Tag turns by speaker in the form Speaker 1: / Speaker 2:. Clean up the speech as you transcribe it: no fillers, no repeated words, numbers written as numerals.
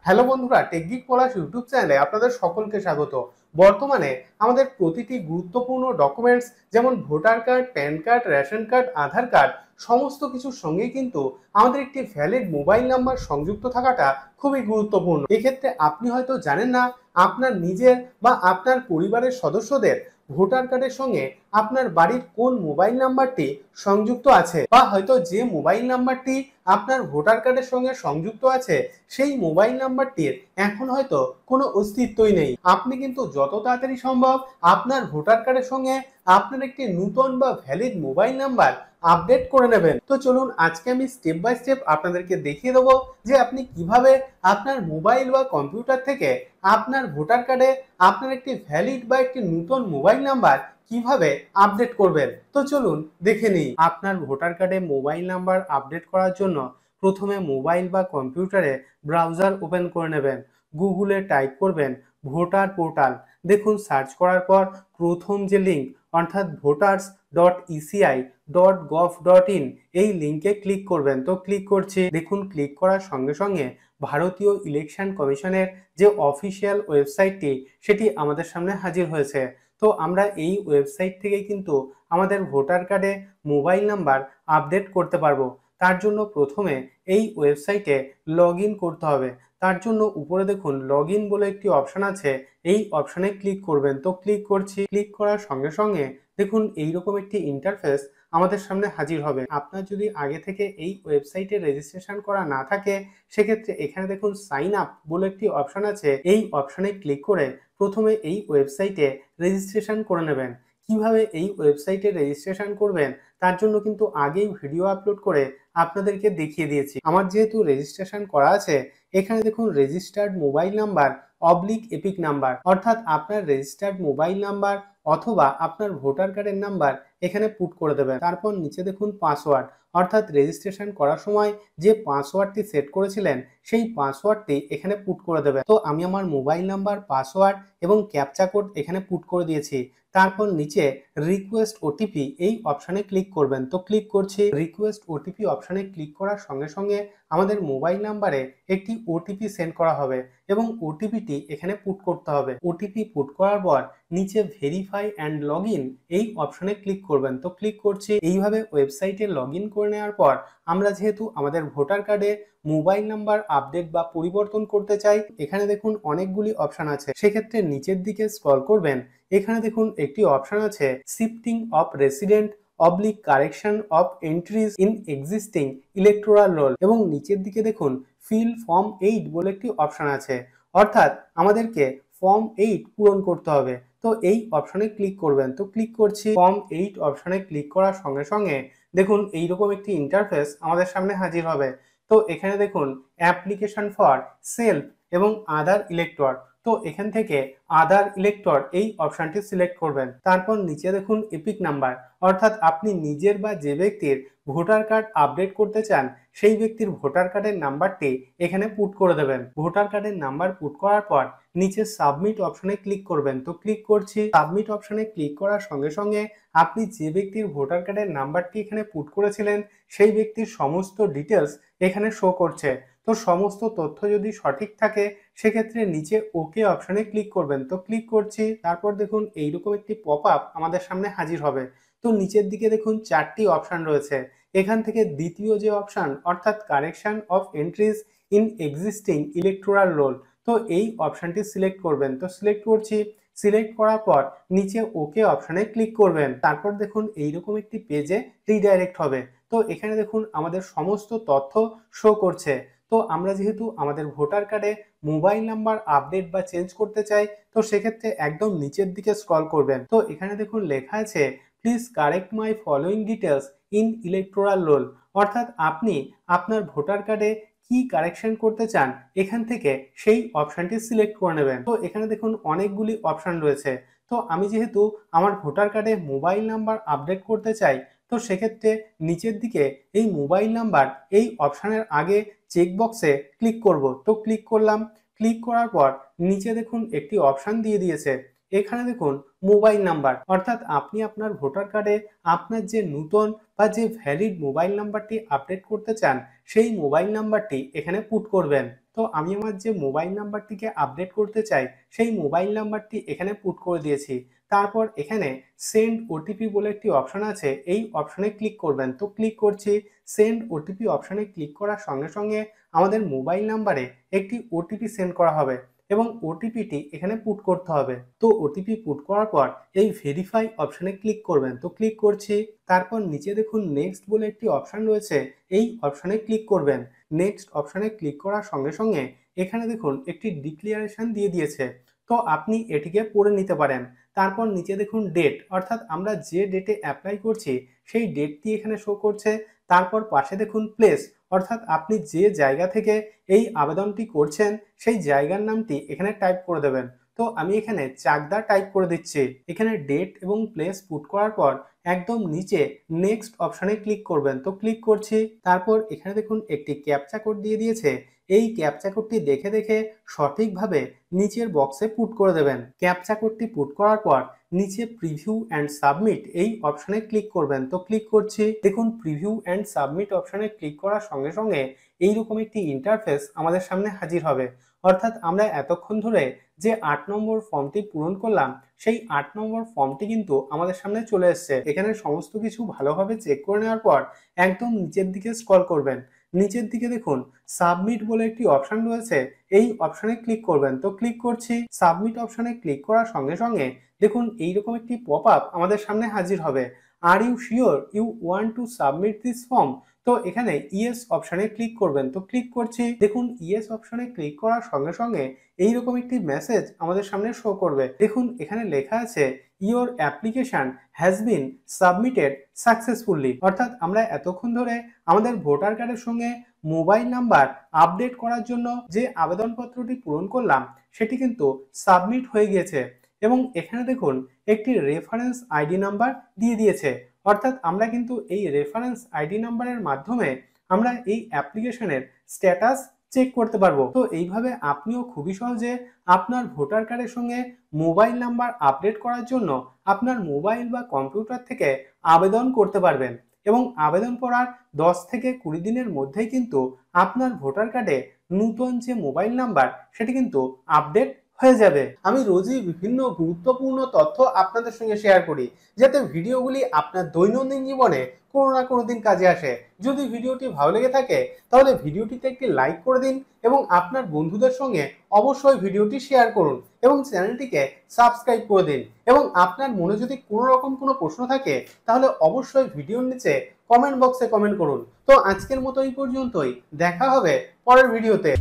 Speaker 1: Hello বন্ধুরা, টেকগিক পলাশ YouTube চ্যানেলে আপনাদের সকলকে স্বাগত। বর্তমানে আমাদের প্রতিটি গুরুত্বপূর্ণ ডকুমেন্টস যেমন voter card, PAN card, ration card, Aadhaar card সমস্ত কিছুর সঙ্গেই কিন্তু আমাদের একটি ভ্যালিড মোবাইল নাম্বার সংযুক্ত থাকাটা খুবই গুরুত্বপূর্ণ। এক্ষেত্রে আপনি হয়তো জানেন না আপনার নিজের বা আপনার পরিবারের সদস্যদের ভোটার কার্ডের সঙ্গে আপনার বাড়ির কোন মোবাইল নাম্বারটি সংযুক্ত আছে, বা হয়তো যে মোবাইল নাম্বারটি আপনার ভোটার কার্ডের সঙ্গে সংযুক্ত আছে সেই মোবাইল নাম্বারটির এখন হয়তো কোনো অস্তিত্বই নেই। আপনি কিন্তু যত তাড়াতাড়ি সম্ভব আপনার ভোটার কার্ডের সঙ্গে আপনার একটি নতুন বা ভ্যালিড মোবাইল নাম্বার আপডেট করে নেবেন। তো চলুন আজকে আমি স্টেপ বাই স্টেপ আপনাদেরকে দেখিয়ে দেবো যে আপনি কিভাবে আপনার মোবাইল বা কম্পিউটার থেকে আপনার ভোটার কার্ডে আপনার একটি ভ্যালিড বা একটি নতুন মোবাইল নাম্বার কিভাবে আপডেট করবেন। তো চলুন দেখে নিই। আপনার ভোটার কার্ডে মোবাইল নাম্বার আপডেট করার জন্য প্রথমে মোবাইল বা কম্পিউটারে ব্রাউজার ওপেন করে নেবেন। গুগলে টাইপ করবেন ভোটার পোর্টাল। দেখুন সার্চ করার পর প্রথম যে লিঙ্ক অর্থাৎ voters.eci.gov.in এই লিঙ্কে ক্লিক করবেন। তো ক্লিক করছি। দেখুন ক্লিক করার সঙ্গে সঙ্গে ভারতীয় ইলেকশন কমিশনের যে অফিসিয়াল ওয়েবসাইটটি সেটি আমাদের সামনে হাজির হয়েছে। তো আমরা এই ওয়েবসাইট থেকেই কিন্তু আমাদের ভোটার কার্ডে মোবাইল নাম্বার আপডেট করতে পারবো। তার জন্য প্রথমে এই ওয়েবসাইটে লগ ইন করতে হবে। তার জন্য উপরে দেখুন লগ ইন বলে একটি অপশান আছে, এই অপশানে ক্লিক করবেন। তো ক্লিক করছি। ক্লিক করার সঙ্গে সঙ্গে দেখুন এইরকম একটি ইন্টারফেস আমাদের সামনে হাজির হবে। আপনার যদি আগে থেকে এই ওয়েবসাইটে রেজিস্ট্রেশন করা না থাকে সেক্ষেত্রে এখানে দেখুন সাইন আপ বলে একটি অপশান আছে, এই অপশানে ক্লিক করে প্রথমে এই ওয়েবসাইটে রেজিস্ট্রেশন করে নেবেন। কিভাবে এই ওয়েবসাইটে রেজিস্ট্রেশন করবেন তার জন্য কিন্তু আগেই ভিডিও আপলোড করে আপনাদেরকে দেখিয়ে দিয়েছি। আমার যেহেতু রেজিস্ট্রেশন করা আছে এখানে দেখুন registered mobile number oblique epic number, অর্থাৎ আপনার রেজিস্টার্ড মোবাইল নাম্বার অথবা আপনার ভোটার কার্ডের নাম্বার এখানে পুট করে দেবেন। তারপর নিচে দেখুন পাসওয়ার্ড, অর্থাৎ রেজিস্ট্রেশন করার সময় যে পাসওয়ার্ডটি সেট করেছিলেন সেই পাসওয়ার্ডটি এখানে পুট করে দেবেন। তো আমি আমার মোবাইল নাম্বার, পাসওয়ার্ড এবং ক্যাপচা কোড এখানে পুট করে দিয়েছি। তারপর নিচে রিকোয়েস্ট ওটিপি এই অপশানে ক্লিক করবেন। তো ক্লিক করছি। রিকোয়েস্ট ওটিপি অপশানে ক্লিক করার সঙ্গে সঙ্গে আমাদের মোবাইল নাম্বারে একটি ওটিপি সেন্ড করা হবে এবং ওটিপিটি এখানে পুট করতে হবে। ওটিপি পুট করার পর নিচে ভেরিফাই অ্যান্ড লগ ইন এই অপশানে ক্লিক করবেন। তো ক্লিক করছি। এইভাবে ওয়েবসাইটে লগ ইন করে নেওয়ার পর আমরা যেহেতু আমাদের ভোটার কার্ডে মোবাইল নাম্বার আপডেট বা পরিবর্তন করতে চাই, এখানে দেখুন অনেকগুলি অপশান আছে। সেক্ষেত্রে নিচের দিকে স্ক্রল করবেন। এখানে দেখুন একটি অপশান আছে shifting of resident oblique correction of entries in existing electoral role, এবং নিচের দিকে দেখুন ফিল ফর্ম 8 বলে একটি অপশান আছে, অর্থাৎ আমাদেরকে ফর্ম 8 পূরণ করতে হবে। তো এই অপশানে ক্লিক করবেন। তো ক্লিক করছি। ফর্ম 8 অপশানে ক্লিক করার সঙ্গে সঙ্গে দেখুন এইরকম একটি ইন্টারফেস আমাদের সামনে হাজির হবে। তো এখানে দেখুন অ্যাপ্লিকেশন ফর সেলফ এবং আদার ইলেক্টর। তো এখান থেকে আদার ইলেক্টর এই অপশানটি সিলেক্ট করবেন। তারপর নিচে দেখুন এপিক নাম্বার, অর্থাৎ আপনি নিজের বা যে ব্যক্তির ভোটার কার্ড আপডেট করতে চান সেই ব্যক্তির ভোটার কার্ডের নাম্বারটি এখানে পুট করে দেবেন। ভোটার কার্ডের নাম্বার পুট করার পর নিচে সাবমিট অপশানে ক্লিক করবেন। তো ক্লিক করছি। সাবমিট অপশানে ক্লিক করার সঙ্গে সঙ্গে আপনি যে ব্যক্তির ভোটার কার্ডের নাম্বারটি এখানে পুট করেছিলেন সেই ব্যক্তির সমস্ত ডিটেলস এখানে শো করছে। তো সমস্ত তথ্য যদি সঠিক থাকে সেক্ষেত্রে নিচে ওকে অপশানে ক্লিক করবেন। তো ক্লিক করছি। তারপর দেখুন এইরকম একটি পপ আপ আমাদের সামনে হাজির হবে। তো নিচের দিকে দেখুন 4টি অপশান রয়েছে। এখান থেকে দ্বিতীয় যে অপশান অর্থাৎ correction of entries in existing electoral role, তো এই অপশানটি সিলেক্ট করবেন। তো সিলেক্ট করছি। সিলেক্ট করার পর নিচে ওকে অপশানে ক্লিক করবেন। তারপর দেখুন এইরকম একটি পেজে রিডাইরেক্ট হবে। তো এখানে দেখুন আমাদের সমস্ত তথ্য শো করছে। তো আমরা যেহেতু আমাদের ভোটার কার্ডে মোবাইল নাম্বার আপডেট বা চেঞ্জ করতে চাই তো সেক্ষেত্রে একদম নিচের দিকে স্ক্রল করবেন। তো এখানে দেখুন লেখা আছে please correct my following details in electoral role, অর্থাৎ আপনি আপনার ভোটার কার্ডে কি কারেকশন করতে চান এখান থেকে সেই অপশানটি সিলেক্ট করে নেবেন। তো এখানে দেখুন অনেকগুলি অপশান রয়েছে। তো আমি যেহেতু আমার ভোটার কার্ডে মোবাইল নাম্বার আপডেট করতে চাই তো সেক্ষেত্রে নিচের দিকে এই মোবাইল নাম্বার এই অপশানের আগে চেকবক্সে ক্লিক করব। তো ক্লিক করলাম। ক্লিক করার পর নিচে দেখুন একটি অপশান দিয়ে দিয়েছে এখানে দেখুন মোবাইল নাম্বার, অর্থাৎ আপনি আপনার ভোটার কার্ডে আপনার যে নূতন বা যে ভ্যালিড মোবাইল নাম্বারটি আপডেট করতে চান সেই মোবাইল নাম্বারটি এখানে পুট করবেন। তো আমি আমার যে মোবাইল নাম্বারটিকে আপডেট করতে চাই সেই মোবাইল নাম্বারটি এখানে পুট করে দিয়েছি। তারপর এখানে সেন্ড ওটিপি বলে একটি অপশন আছে, এই অপশনে ক্লিক করবেন। তো ক্লিক করছি। সেন্ড ওটিপি অপশনে ক্লিক করার সঙ্গে সঙ্গে আমাদের মোবাইল নাম্বারে একটি ওটিপি সেন্ড করা হবে এবং ওটিপিটি এখানে পুট করতে হবে। তো ওটিপি পুট করার পর এই ভেরিফাই অপশনে ক্লিক করবেন। তো ক্লিক করছি। তারপর নিচে দেখুন নেক্সট বলে একটি অপশন রয়েছে, এই অপশনে ক্লিক করবেন। নেক্সট অপশনে ক্লিক করার সঙ্গে সঙ্গে এখানে দেখুন একটি ডিক্লারেশন দিয়ে দিয়েছে, তো আপনি এটিকে পড়ে নিতে পারেন। তারপর নিচে দেখুন ডেট, অর্থাৎ আমরা যে ডেটে অ্যাপ্লাই করছি সেই ডেটটি এখানে শো করছে। তারপর পাশে দেখুন প্লেস, অর্থাৎ আপনি যে জায়গা থেকে এই আবেদনটি করছেন সেই জায়গার নামটি এখানে টাইপ করে দেবেন। তো আমি এখানে চাকদা টাইপ করে দিচ্ছি। এখানে ডেট এবং প্লেস পুট করার পর একদম নিচে নেক্সট অপশনে ক্লিক করবেন। তো ক্লিক করছি। তারপর এখানে দেখুন একটি ক্যাপচা কোড দিয়ে দিয়েছে, এই ক্যাপচা কোডটি দেখে দেখে সঠিকভাবে নিচের বক্সে পুট করে দেবেন। ক্যাপচা কোডটি পুট করার পর নিচে প্রিভিউ অ্যান্ড সাবমিট এই অপশনে ক্লিক করবেন। তো ক্লিক করছি। দেখুন প্রিভিউ অ্যান্ড সাবমিট অপশনে ক্লিক করার সঙ্গে সঙ্গে এইরকম একটি ইন্টারফেস আমাদের সামনে হাজির হবে, অর্থাৎ আমরা এতক্ষণ ধরে যে 8 নম্বর ফর্মটি পূরণ করলাম সেই 8 নম্বর ফর্মটি কিন্তু আমাদের সামনে চলে এসেছে। এখানে সমস্ত কিছু ভালোভাবে চেক করে নেওয়ার পর একদম নিচের দিকে স্ক্রল করবেন। নিচের দিকে দেখুন সাবমিট বলে একটি অপশন রয়েছে, এই অপশনে ক্লিক করবেন। তো ক্লিক করছি। সাবমিট অপশনে ক্লিক করার সঙ্গে সঙ্গে দেখুন এইরকম একটি পপ আপ আমাদের সামনে হাজির হবে। Are you sure you want to submit this form? তো এখানে ইয়েস অপশনে ক্লিক করবেন। তো ক্লিক করছি। দেখুন ইয়েস অপশনে ক্লিক করার সঙ্গে সঙ্গে এইরকম একটি মেসেজ আমাদের সামনে শো করবে। দেখুন এখানে লেখা আছে your application has been submitted successfully, অর্থাৎ আমরা এতক্ষণ ধরে আমাদের ভোটার কার্ডের সঙ্গে মোবাইল নাম্বার আপডেট করার জন্য যে আবেদনপত্রটি পূরণ করলাম সেটি কিন্তু সাবমিট হয়ে গিয়েছে। এবং এখানে দেখুন একটি রেফারেন্স আইডি নাম্বার দিয়ে দিয়েছে, অর্থাৎ আমরা কিন্তু এই রেফারেন্স আইডি নাম্বারের মাধ্যমে আমরা এই অ্যাপ্লিকেশনের স্ট্যাটাস চেক করতে পারবো। তো এইভাবে আপনিও খুবই সহজে আপনার ভোটার কার্ডের সঙ্গে মোবাইল নাম্বার আপডেট করার জন্য আপনার মোবাইল বা কম্পিউটার থেকে আবেদন করতে পারবেন এবং আবেদন করার 10 থেকে 20 দিনের মধ্যেই কিন্তু আপনার ভোটার কার্ডে নতুন যে মোবাইল নাম্বার সেটি কিন্তু আপডেট হয়ে যাবে। আমি রোজই বিভিন্ন গুরুত্বপূর্ণ তথ্য আপনাদের সঙ্গে শেয়ার করি, যাতে ভিডিওগুলি আপনার দৈনন্দিন জীবনে কোনো না কোনো দিন কাজে আসে। যদি ভিডিওটি ভালো লেগে থাকে তাহলে ভিডিওটিতে একটি লাইক করে দিন এবং আপনার বন্ধুদের সঙ্গে অবশ্যই ভিডিওটি শেয়ার করুন এবং চ্যানেলটিকে সাবস্ক্রাইব করে দিন। এবং আপনার মনে যদি কোনো রকম কোনো প্রশ্ন থাকে তাহলে অবশ্যই ভিডিওর নিচে কমেন্ট বক্সে কমেন্ট করুন। তো আজকের মতো এই পর্যন্তই, দেখা হবে পরের ভিডিওতে।